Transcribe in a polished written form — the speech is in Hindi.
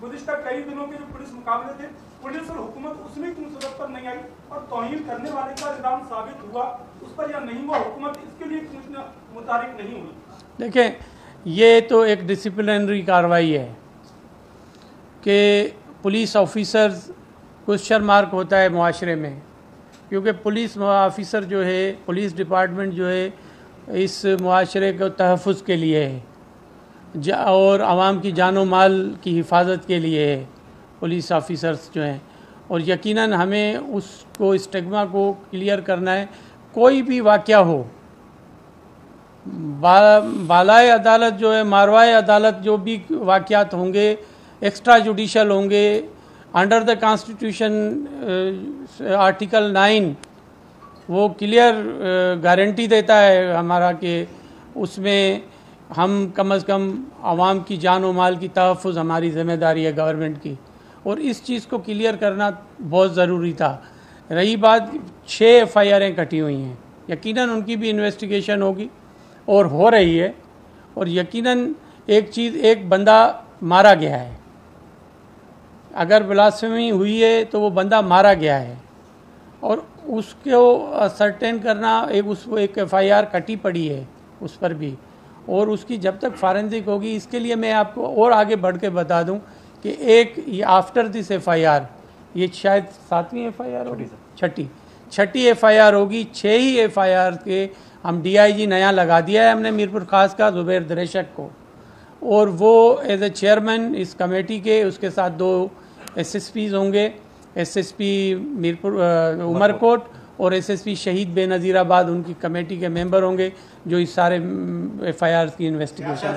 गुज़िश्ता कई दिनों के जो पुलिस मुकाबले थे, पुलिस और हुकूमत उसमें क्यों सूरत पर नहीं आई और तौहीन करने वाले का इल्ज़ाम साबित हुआ उस पर या नहीं हुआ, हुकूमत इसके लिए क्यों मुतारिक नहीं हुई? देखें, ये तो एक डिसिप्लिनरी कार्रवाई है कि पुलिस ऑफिसर्स क्वेश्चन मार्क होता है मुआशरे में, क्योंकि पुलिस ऑफिसर जो है, पुलिस डिपार्टमेंट जो है इस मुआशरे को तहफ़्फ़ुज़ के लिए है और आवाम की जान व माल की हिफाजत के लिए है पुलिस ऑफिसर्स जो हैं। और यकीनन हमें उसको स्टिग्मा को क्लियर करना है। कोई भी वाक़या हो, बालाए अदालत जो है, मारवाए अदालत जो भी वाक़यात होंगे एक्स्ट्रा जुडिशल होंगे, अंडर द कॉन्स्टिट्यूशन आर्टिकल 9 वो क्लियर गारंटी देता है हमारा कि उसमें हम कम अज़ कम आवाम की जान व माल की तहफ़्फ़ुज़ हमारी ज़िम्मेदारी है गवर्नमेंट की, और इस चीज़ को क्लियर करना बहुत ज़रूरी था। रही बात 6 FIR कटी हुई हैं, यकीनन उनकी भी इन्वेस्टिगेशन होगी और हो रही है, और यकीनन एक चीज़, एक बंदा मारा गया है। अगर ब्लास्फेमी हुई है तो वो बंदा मारा गया है और उसको सर्टेन करना, एक FIR कटी पड़ी है उस पर भी, और उसकी जब तक फॉरेंसिक होगी, इसके लिए मैं आपको और आगे बढ़ के बता दूं कि एक ये आफ्टर दिस FIR, ये शायद 7वीं FIR होगी, छठी FIR होगी। 6 ही FIR के हम DIG नया लगा दिया है हमने मीरपुर खास का जुबैर दरेशक को, और वो एज ए चेयरमैन इस कमेटी के, उसके साथ 2 SSPs होंगे, SSP मीरपुर उमरकोट और SSP शहीद बेनज़ीराबाद, उनकी कमेटी के मेंबर होंगे जो इस सारे FIR की इन्वेस्टिगेशन